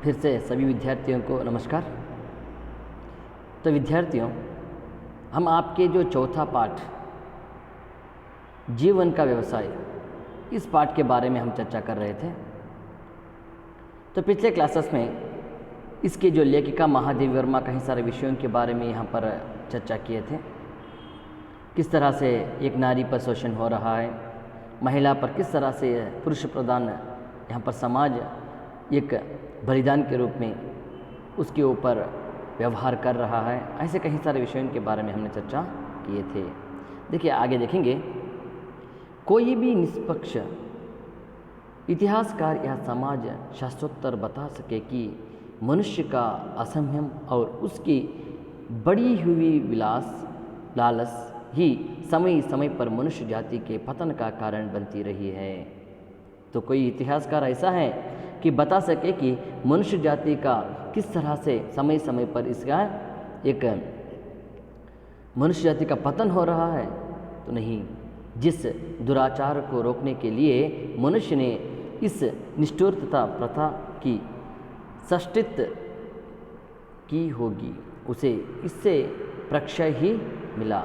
फिर से सभी विद्यार्थियों को नमस्कार। तो विद्यार्थियों, हम आपके जो चौथा पाठ जीवन का व्यवसाय, इस पाठ के बारे में हम चर्चा कर रहे थे। तो पिछले क्लासेस में इसके जो लेखिका महादेवी वर्मा कई सारे विषयों के बारे में यहाँ पर चर्चा किए थे। किस तरह से एक नारी पर शोषण हो रहा है, महिला पर किस तरह से पुरुष प्रधान यहाँ पर समाज एक बलिदान के रूप में उसके ऊपर व्यवहार कर रहा है। ऐसे कई सारे विषयों के बारे में हमने चर्चा किए थे। देखिए, आगे देखेंगे, कोई भी निष्पक्ष इतिहासकार या समाज शास्त्रोत्तर बता सके कि मनुष्य का असंयम और उसकी बढ़ी हुई लालच ही समय समय पर मनुष्य जाति के पतन का कारण बनती रही है। तो कोई इतिहासकार ऐसा है कि बता सके कि मनुष्य जाति का किस तरह से समय समय पर इसका एक मनुष्य जाति का पतन हो रहा है? तो नहीं। जिस दुराचार को रोकने के लिए मनुष्य ने इस निष्ठुरता प्रथा की सृष्टित की होगी, उसे इससे प्रक्षय ही मिला।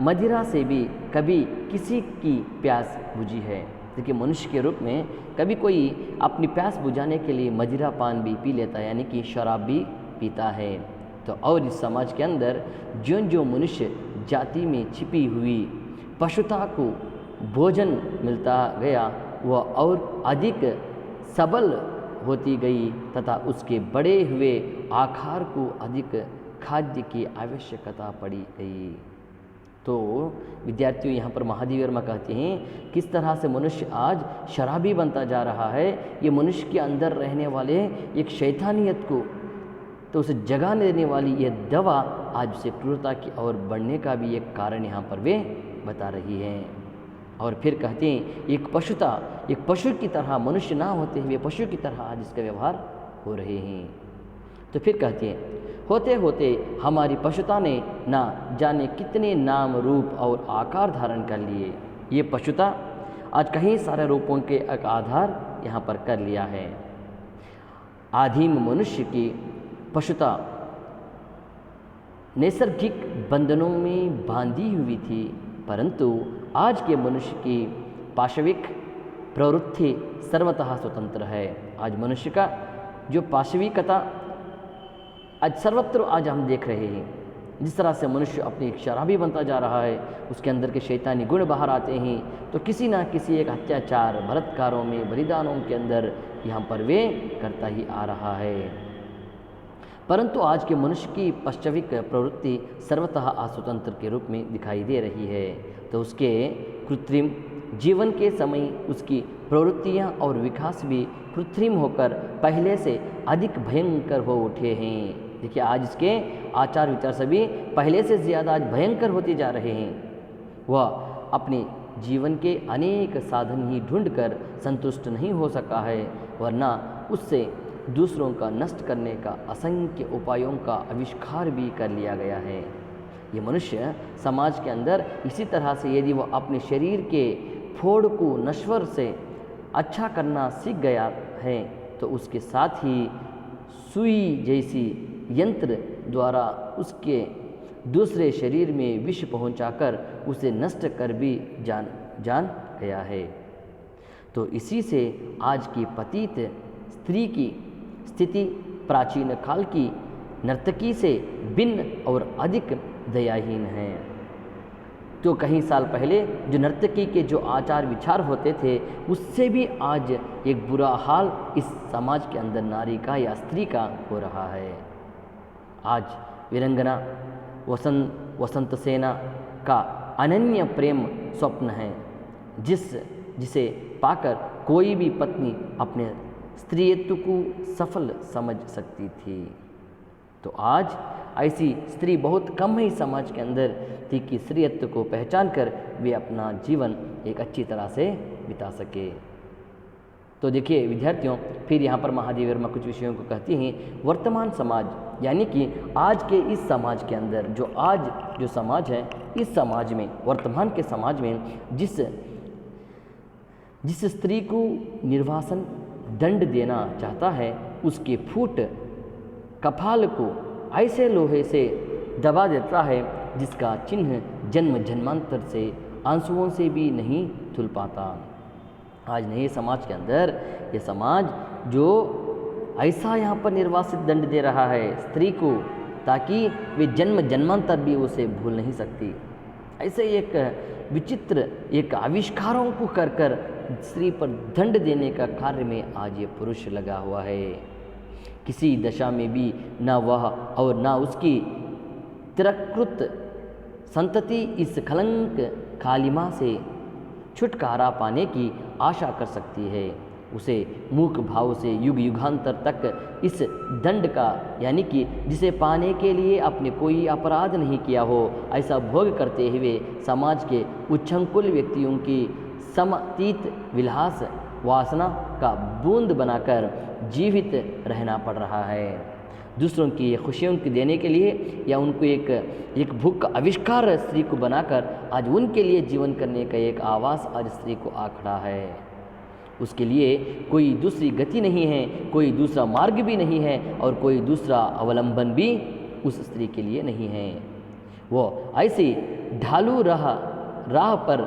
मदिरा से भी कभी किसी की प्यास बुझी है। देखिए, मनुष्य के रूप में कभी कोई अपनी प्यास बुझाने के लिए मदिरा पान भी पी लेता है, यानी कि शराब भी पीता है। तो और इस समाज के अंदर जो मनुष्य जाति में छिपी हुई पशुता को भोजन मिलता गया, वह और अधिक सबल होती गई तथा उसके बड़े हुए आकार को अधिक खाद्य की आवश्यकता पड़ी गई। तो विद्यार्थियों, यहाँ पर महादेवी वर्मा कहते हैं किस तरह से मनुष्य आज शराबी बनता जा रहा है। ये मनुष्य के अंदर रहने वाले एक शैतानियत को तो उसे जगाने देने वाली ये दवा आज उसे क्रूरता की ओर बढ़ने का भी एक कारण यहाँ पर वे बता रही है। और फिर कहते हैं एक पशु की तरह मनुष्य ना होते हुए पशु की तरह आज इसका व्यवहार हो रहे हैं। तो फिर कहते हैं होते होते हमारी पशुता ने ना जाने कितने नाम, रूप और आकार धारण कर लिए। ये पशुता आज कई सारे रूपों के एक आधार यहाँ पर कर लिया है। आदिम मनुष्य की पशुता नैसर्गिक बंधनों में बांधी हुई थी, परंतु आज के मनुष्य की पाशविक प्रवृत्ति सर्वतः स्वतंत्र है। आज मनुष्य का जो पाशविकता आज सर्वत्र आज हम देख रहे हैं। जिस तरह से मनुष्य अपनी शराबी बनता जा रहा है, उसके अंदर के शैतानी गुण बाहर आते हैं, तो किसी ना किसी एक अत्याचार, बलात्कारों में, बलिदानों के अंदर यहाँ पर वे करता ही आ रहा है। परंतु आज के मनुष्य की पाशविक प्रवृत्ति सर्वतः अस्वतंत्र के रूप में दिखाई दे रही है। तो उसके कृत्रिम जीवन के समय उसकी प्रवृत्तियाँ और विकास भी कृत्रिम होकर पहले से अधिक भयंकर हो उठे हैं। देखिए, आज इसके आचार विचार सभी पहले से ज़्यादा आज भयंकर होते जा रहे हैं। वह अपने जीवन के अनेक साधन ही ढूंढकर संतुष्ट नहीं हो सका है, वरना उससे दूसरों का नष्ट करने का असंख्य उपायों का आविष्कार भी कर लिया गया है। ये मनुष्य समाज के अंदर इसी तरह से यदि वह अपने शरीर के फोड़ को नश्वर से अच्छा करना सीख गया है, तो उसके साथ ही सुई जैसी यंत्र द्वारा उसके दूसरे शरीर में विष पहुंचाकर उसे नष्ट कर भी जान गया है। तो इसी से आज की पतित स्त्री की स्थिति प्राचीन काल की नर्तकी से भिन्न और अधिक दयाहीन है। तो कई साल पहले जो नर्तकी के जो आचार विचार होते थे, उससे भी आज एक बुरा हाल इस समाज के अंदर नारी का या स्त्री का हो रहा है। आज वीरंगना वसंत सेना का अनन्य प्रेम स्वप्न है, जिसे पाकर कोई भी पत्नी अपने स्त्रीत्व को सफल समझ सकती थी। तो आज ऐसी स्त्री बहुत कम ही समाज के अंदर थी कि स्त्रीत्व को पहचान कर वे अपना जीवन एक अच्छी तरह से बिता सके। तो देखिए विद्यार्थियों, फिर यहाँ पर महादेवी वर्मा कुछ विषयों को कहती हैं। वर्तमान समाज यानी कि आज के इस समाज के अंदर जो समाज है, इस समाज में, वर्तमान के समाज में जिस स्त्री को निर्वासन दंड देना चाहता है उसके फूट कपाल को ऐसे लोहे से दबा देता है जिसका चिन्ह जन्म जन्मांतर से आंसुओं से भी नहीं धुल पाता। आज नए समाज के अंदर ये समाज जो ऐसा यहाँ पर निर्वासित दंड दे रहा है स्त्री को, ताकि वे जन्म जन्मांतर भी उसे भूल नहीं सकती। ऐसे एक विचित्र एक आविष्कारों को कर कर स्त्री पर दंड देने का कार्य में आज ये पुरुष लगा हुआ है। किसी दशा में भी न वह और न उसकी तिरस्कृत संतति इस कलंक कालिमा से छुटकारा पाने की आशा कर सकती है। उसे मूक भाव से युग युगांतर तक इस दंड का, यानी कि जिसे पाने के लिए आपने कोई अपराध नहीं किया हो, ऐसा भोग करते हुए समाज के उच्छृंखल व्यक्तियों की समतीत विलास वासना का बूंद बनाकर जीवित रहना पड़ रहा है। दूसरों की खुशियों को देने के लिए या उनको एक भूख का आविष्कार स्त्री को बनाकर आज उनके लिए जीवन करने का एक आवास आज स्त्री को आ खड़ा है। उसके लिए कोई दूसरी गति नहीं है, कोई दूसरा मार्ग भी नहीं है और कोई दूसरा अवलंबन भी उस स्त्री के लिए नहीं है। वो ऐसी ढालू राह पर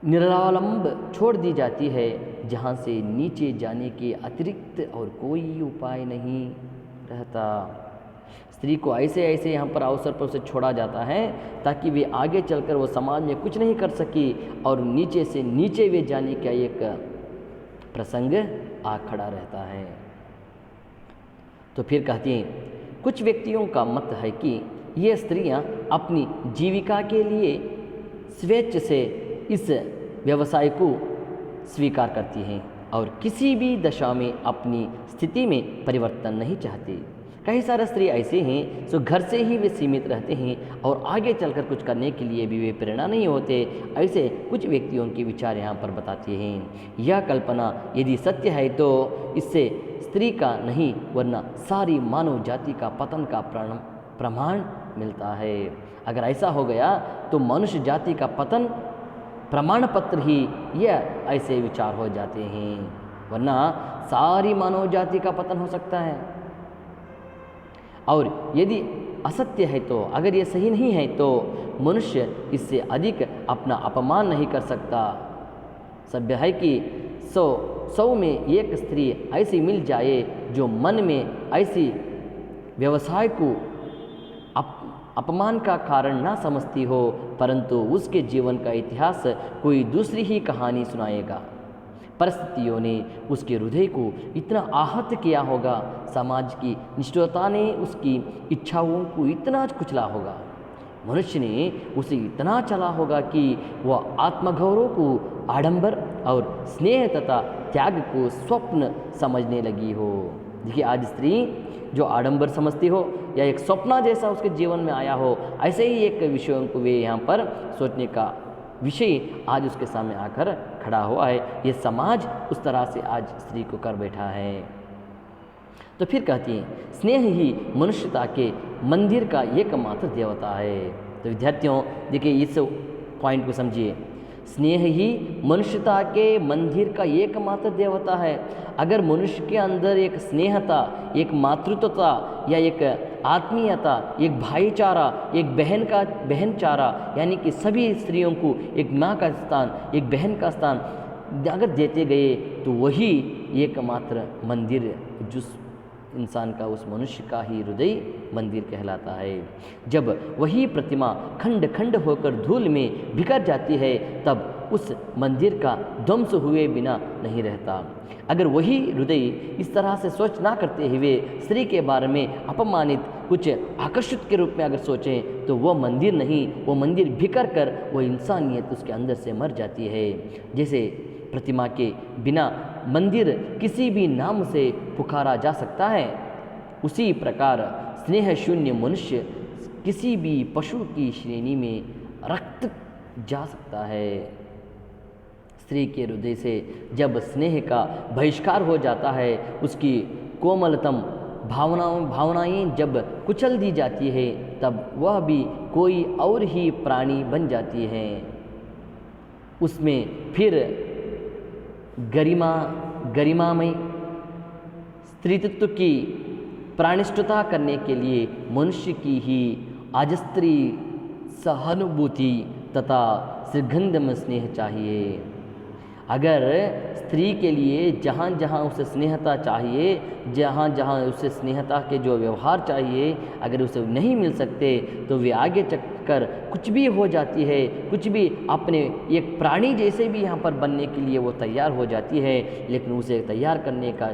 निरालंब छोड़ दी जाती है जहाँ से नीचे जाने के अतिरिक्त और कोई उपाय नहीं रहता। स्त्री को ऐसे यहाँ पर अवसर पर उसे छोड़ा जाता है ताकि वे आगे चलकर वो समाज में कुछ नहीं कर सकी और नीचे से नीचे वे जाने का एक प्रसंग आ खड़ा रहता है। तो फिर कहती हैं कुछ व्यक्तियों का मत है कि ये स्त्रियां अपनी जीविका के लिए स्वेच्छ से इस व्यवसाय को स्वीकार करती हैं और किसी भी दशा में अपनी स्थिति में परिवर्तन नहीं चाहती। कई सारे स्त्री ऐसे हैं जो घर से ही वे सीमित रहते हैं और आगे चलकर कुछ करने के लिए भी वे प्रेरणा नहीं होते। ऐसे कुछ व्यक्तियों के विचार यहाँ पर बताते हैं। यह कल्पना यदि सत्य है तो इससे स्त्री का नहीं वरना सारी मानव जाति का पतन का प्रमाण मिलता है। अगर ऐसा हो गया तो मनुष्य जाति का पतन प्रमाण पत्र ही यह ऐसे विचार हो जाते हैं, वरना सारी मानव जाति का पतन हो सकता है। और यदि असत्य है तो, अगर ये सही नहीं है तो मनुष्य इससे अधिक अपना अपमान नहीं कर सकता। सभ्य है कि 100 में एक स्त्री ऐसी मिल जाए जो मन में ऐसी व्यवसाय को अपमान का कारण ना समझती हो, परंतु उसके जीवन का इतिहास कोई दूसरी ही कहानी सुनाएगा। परिस्थितियों ने उसके हृदय को इतना आहत किया होगा, समाज की निष्ठुरता ने उसकी इच्छाओं को इतना कुचला होगा, मनुष्य ने उसे इतना चला होगा कि वह आत्मगौरव को आडंबर और स्नेह तथा त्याग को स्वप्न समझने लगी हो। देखिए आज स्त्री जो आडंबर समझती हो या एक स्वप्न जैसा उसके जीवन में आया हो, ऐसे ही एक विषयों को वे यहाँ पर सोचने का विषय आज उसके सामने आकर खड़ा हुआ है। ये समाज उस तरह से आज स्त्री को कर बैठा है। तो फिर कहती है स्नेह ही मनुष्यता के मंदिर का एकमात्र देवता है। तो विद्यार्थियों देखिए इस पॉइंट को समझिए, स्नेह ही मनुष्यता के मंदिर का एकमात्र देवता है। अगर मनुष्य के अंदर एक स्नेहता, एक मातृत्वता या एक आत्मीयता, एक भाईचारा, एक बहनचारा, यानी कि सभी स्त्रियों को एक माँ का स्थान, एक बहन का स्थान अगर देते गए तो वही एकमात्र मंदिर जिस इंसान का, उस मनुष्य का ही हृदय मंदिर कहलाता है। जब वही प्रतिमा खंड खंड होकर धूल में बिखर जाती है तब उस मंदिर का ध्वंस हुए बिना नहीं रहता। अगर वही हृदय इस तरह से सोच ना करते हुए स्त्री के बारे में अपमानित कुछ आकर्षित के रूप में अगर सोचें तो वह मंदिर नहीं, वो मंदिर बिखर कर वो इंसानियत उसके अंदर से मर जाती है। जैसे प्रतिमा के बिना मंदिर किसी भी नाम से पुकारा जा सकता है, उसी प्रकार स्नेह शून्य मनुष्य किसी भी पशु की श्रेणी में रक्त जा सकता है। स्त्री के हृदय से जब स्नेह का बहिष्कार हो जाता है, उसकी कोमलतम भावनाएं जब कुचल दी जाती है, तब वह भी कोई और ही प्राणी बन जाती है। उसमें फिर गरिमा, गरिमामय स्त्रीत्व की प्राणिष्ठता करने के लिए मनुष्य की ही अजस्त्री सहानुभूति तथा श्रीगंधम स्नेह चाहिए। अगर स्त्री के लिए जहाँ जहाँ उसे स्नेहता चाहिए, जहाँ जहाँ उसे स्नेहता के जो व्यवहार चाहिए, अगर उसे नहीं मिल सकते तो वे आगे चलकर कुछ भी हो जाती है, कुछ भी अपने एक प्राणी जैसे भी यहाँ पर बनने के लिए वो तैयार हो जाती है। लेकिन उसे तैयार करने का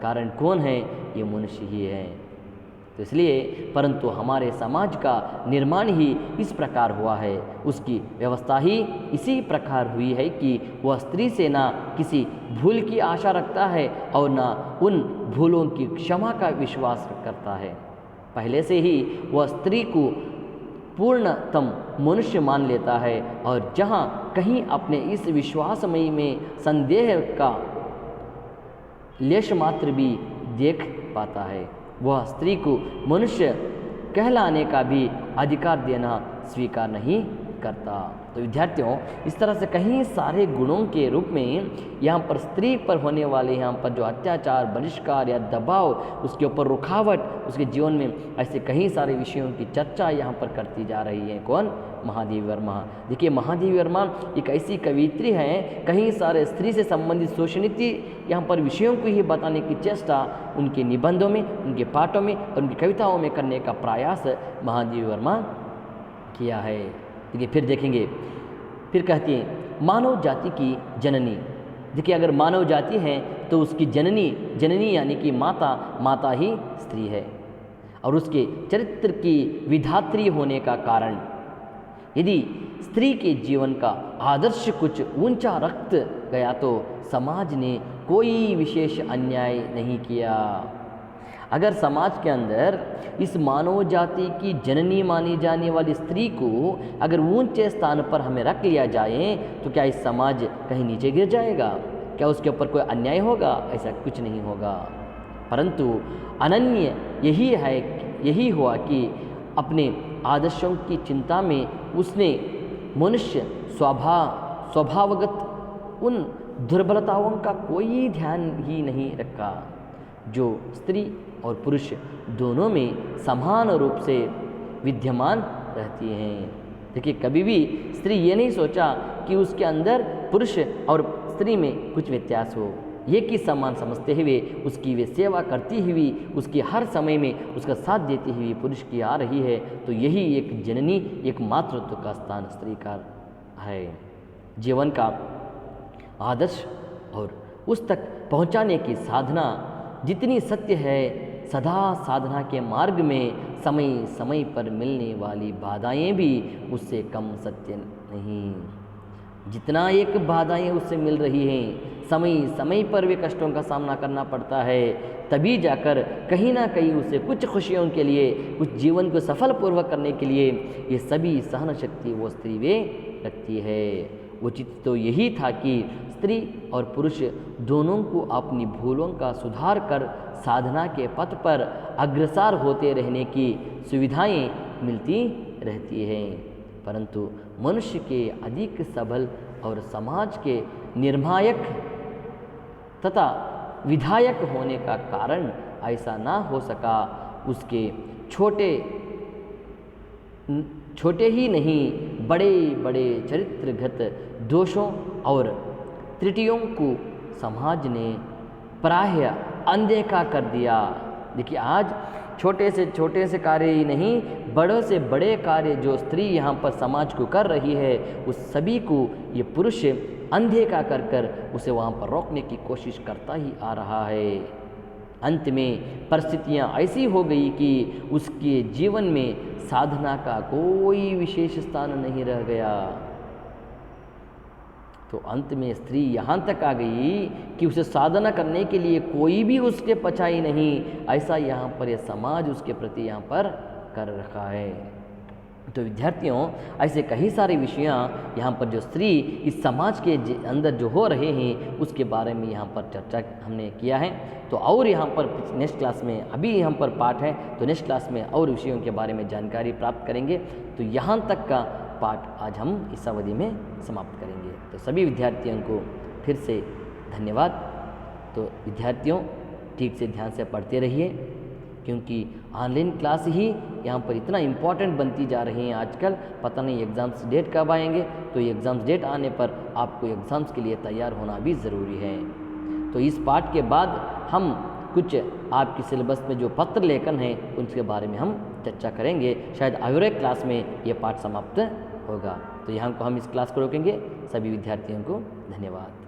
कारण कौन है? ये मनुष्य ही है। तो इसलिए परंतु हमारे समाज का निर्माण ही इस प्रकार हुआ है, उसकी व्यवस्था ही इसी प्रकार हुई है कि वह स्त्री से ना किसी भूल की आशा रखता है और ना उन भूलों की क्षमा का विश्वास करता है। पहले से ही वह स्त्री को पूर्णतम मनुष्य मान लेता है और जहाँ कहीं अपने इस विश्वासमयी में संदेह का लेश मात्र भी देख पाता है, वह स्त्री को मनुष्य कहलाने का भी अधिकार देना स्वीकार नहीं करता। तो विद्यार्थियों, इस तरह से कई सारे गुणों के रूप में यहाँ पर स्त्री पर होने वाले यहाँ पर जो अत्याचार, बहिष्कार या दबाव, उसके ऊपर रुकावट, उसके जीवन में ऐसे कई सारे विषयों की चर्चा यहाँ पर करती जा रही है। कौन? महादेवी वर्मा। देखिए, महादेवी वर्मा एक ऐसी कवियत्री हैं, कई सारे स्त्री से संबंधित शोषणीति यहाँ पर विषयों को ही बताने की चेष्टा उनके निबंधों में, उनके पाठों में और उनकी कविताओं में करने का प्रयास महादेवी वर्मा किया है। देखिए, फिर देखेंगे, फिर कहती हैं मानव जाति की जननी। देखिए, अगर मानव जाति है तो उसकी जननी यानी कि माता ही स्त्री है और उसके चरित्र की विधात्री होने का कारण, यदि स्त्री के जीवन का आदर्श कुछ ऊंचा रख गया तो समाज ने कोई विशेष अन्याय नहीं किया। अगर समाज के अंदर इस मानव जाति की जननी मानी जाने वाली स्त्री को अगर ऊंचे स्थान पर हमें रख लिया जाए तो क्या इस समाज कहीं नीचे गिर जाएगा? क्या उसके ऊपर कोई अन्याय होगा? ऐसा कुछ नहीं होगा। परंतु अनन्य यही हुआ कि अपने आदर्शों की चिंता में उसने मनुष्य स्वभावगत उन दुर्बलताओं का कोई ध्यान ही नहीं रखा जो स्त्री और पुरुष दोनों में समान रूप से विद्यमान रहती हैं। देखिए, कभी भी स्त्री ये नहीं सोचा कि उसके अंदर पुरुष और स्त्री में कुछ व्यत्यास हो। ये कि समान समझते हुए उसकी वे सेवा करती हुई, उसकी हर समय में उसका साथ देती हुई पुरुष की आ रही है। तो यही एक जननी, एक मातृत्व का स्थान स्त्री का है। जीवन का आदर्श और उस तक पहुंचाने की साधना जितनी सत्य है, सदा साधना के मार्ग में समय समय पर मिलने वाली बाधाएं भी उससे कम सत्य नहीं। जितना एक बाधाएं उससे मिल रही हैं, समय समय पर वे कष्टों का सामना करना पड़ता है, तभी जाकर कहीं ना कहीं उसे कुछ खुशियों के लिए, कुछ जीवन को सफलपूर्वक करने के लिए ये सभी सहन शक्ति वो स्त्री वे रखती है। उचित तो यही था कि स्त्री और पुरुष दोनों को अपनी भूलों का सुधार कर साधना के पथ पर अग्रसर होते रहने की सुविधाएं मिलती रहती हैं। परंतु मनुष्य के अधिक सबल और समाज के निर्णायक तथा विधायक होने का कारण ऐसा ना हो सका। उसके छोटे ही नहीं, बड़े बड़े चरित्रगत दोषों और त्रुटियों को समाज ने प्रायः अनदेखा कर दिया। देखिए, आज छोटे से कार्य ही नहीं, बड़ों से बड़े कार्य जो स्त्री यहाँ पर समाज को कर रही है, उस सभी को ये पुरुष अनदेखा कर कर उसे वहाँ पर रोकने की कोशिश करता ही आ रहा है। अंत में परिस्थितियाँ ऐसी हो गई कि उसके जीवन में साधना का कोई विशेष स्थान नहीं रह गया। तो अंत में स्त्री यहाँ तक आ गई कि उसे साधना करने के लिए कोई भी उसके पछाई नहीं। ऐसा यहाँ पर यह समाज उसके प्रति यहाँ पर कर रखा है। तो विद्यार्थियों, ऐसे कई सारे विषयाँ यहाँ पर जो स्त्री इस समाज के अंदर जो हो रहे हैं उसके बारे में यहाँ पर चर्चा हमने किया है। तो और यहाँ पर नेक्स्ट क्लास में, अभी यहाँ पर पाठ है तो नेक्स्ट क्लास में और विषयों के बारे में जानकारी प्राप्त करेंगे। तो यहाँ तक का पाठ आज हम इस अवधि में समाप्त करेंगे। तो सभी विद्यार्थियों को फिर से धन्यवाद। तो विद्यार्थियों ठीक से ध्यान से पढ़ते रहिए, क्योंकि ऑनलाइन क्लास ही यहाँ पर इतना इम्पॉर्टेंट बनती जा रही हैं आजकल। पता नहीं एग्ज़ाम्स डेट कब आएंगे, तो एग्ज़ाम्स डेट आने पर आपको एग्ज़ाम्स के लिए तैयार होना भी ज़रूरी है। तो इस पाठ के बाद हम कुछ आपके सिलेबस में जो पत्र लेखन है उनके बारे में हम चर्चा करेंगे। शायद अगले क्लास में ये पाठ समाप्त होगा। तो यहाँ को हम इस क्लास को रोकेंगे। सभी विद्यार्थियों को धन्यवाद।